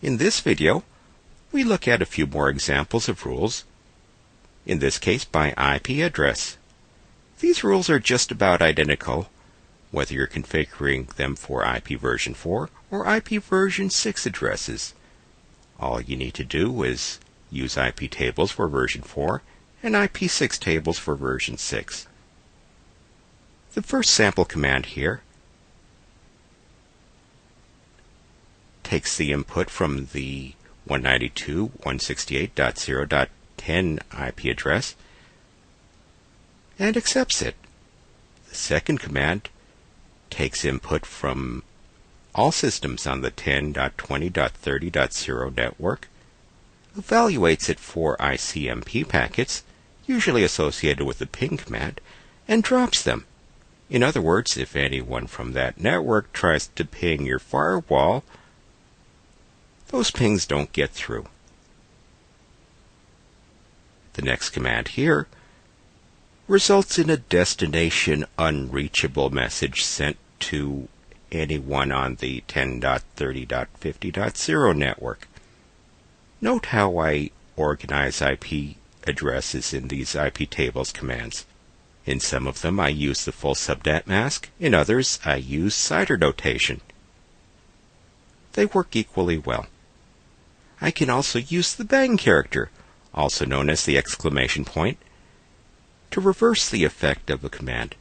In this video, we look at a few more examples of rules, in this case by IP address. These rules are just about identical, whether you're configuring them for IP version 4 or IP version 6 addresses. All you need to do is use IP tables for version 4 and IP6 tables for version 6. The first sample command here takes the input from the 192.168.0.10 IP address and accepts it. The second command takes input from all systems on the 10.20.30.0 network, evaluates it for ICMP packets, usually associated with the ping command, and drops them. In other words, if anyone from that network tries to ping your firewall, those pings don't get through. The next command here results in a destination unreachable message sent to anyone on the 10.30.50.0 network. Note how I organize IP addresses in these IP tables commands. In some of them I use the full subnet mask, in others I use CIDR notation. They work equally well. I can also use the bang character, also known as the exclamation point, to reverse the effect of a command.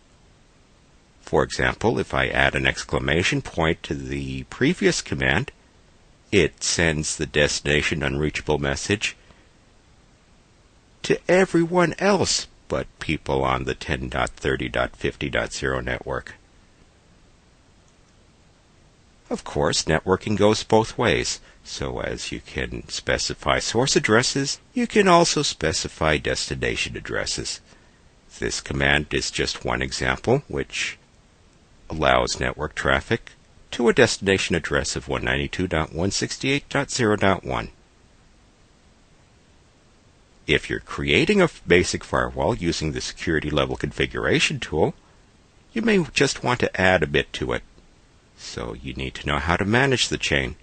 For example, if I add an exclamation point to the previous command, it sends the destination unreachable message to everyone else but people on the 10.30.50.0 network. Of course, networking goes both ways. So as you can specify source addresses, you can also specify destination addresses. This command is just one example, which allows network traffic to a destination address of 192.168.0.1. If you're creating a basic firewall using the security level configuration tool, you may just want to add a bit to it. So you need to know how to manage the chain.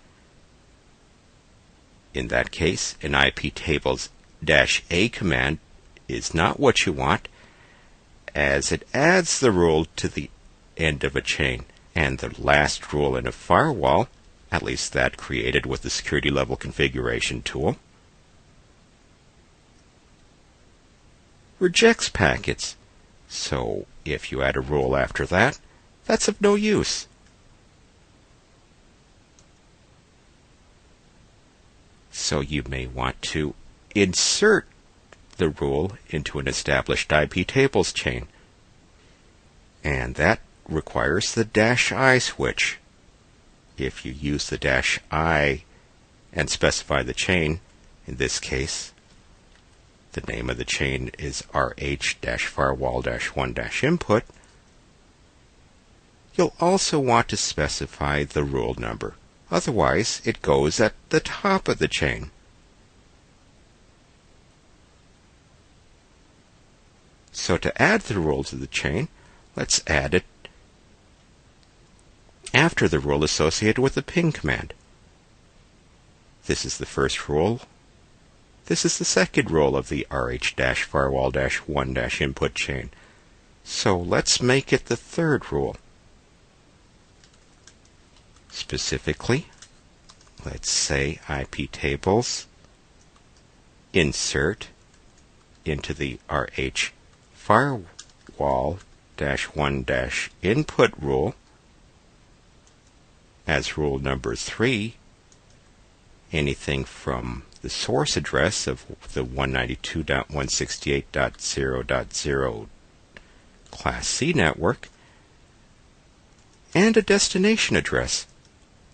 In that case, an IP tables -a command is not what you want, as it adds the rule to the end of a chain, and the last rule in a firewall, at least that created with the security level configuration tool, rejects packets. So if you add a rule after that, that's of no use. So you may want to insert the rule into an established IP tables chain. And that requires the -i switch. If you use the -i and specify the chain, in this case, the name of the chain is RH-firewall-1-input, you'll also want to specify the rule number. Otherwise, it goes at the top of the chain. So to add the rule to the chain, let's add it after the rule associated with the ping command. This is the first rule. This is the second rule of the RH-firewall-1-input chain. So let's make it the third rule. Specifically, let's say IP tables insert into the RH-firewall-1-input rule as rule number 3 anything from the source address of the 192.168.0.0 Class C network and a destination address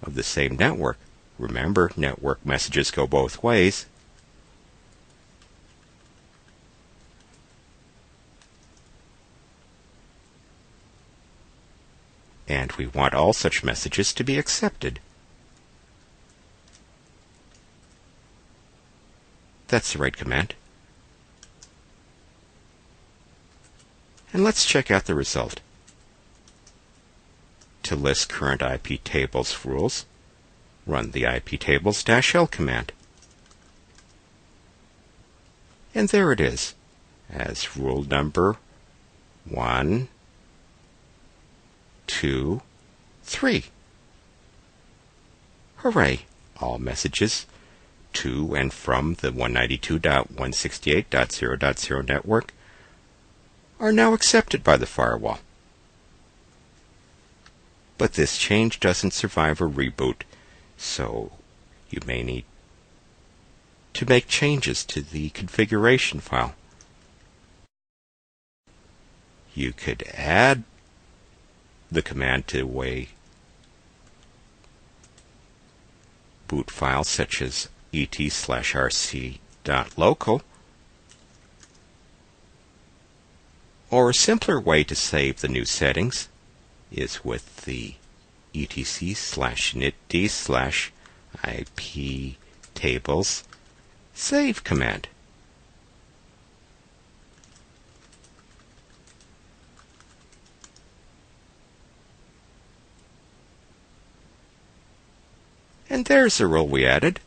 of the same network. Remember, network messages go both ways. And we want all such messages to be accepted. That's the right command. And let's check out the result. To list current IP tables rules, run the iptables-l command. And there it is, as rule number 1, 2, 3. Hooray! All messages to and from the 192.168.0.0 network are now accepted by the firewall. But this change doesn't survive a reboot, so you may need to make changes to the configuration file. You could add the command to a boot file such as et/rc.local, or a simpler way to save the new settings is with the etc/initd/iptables save command. And there's the rule we added.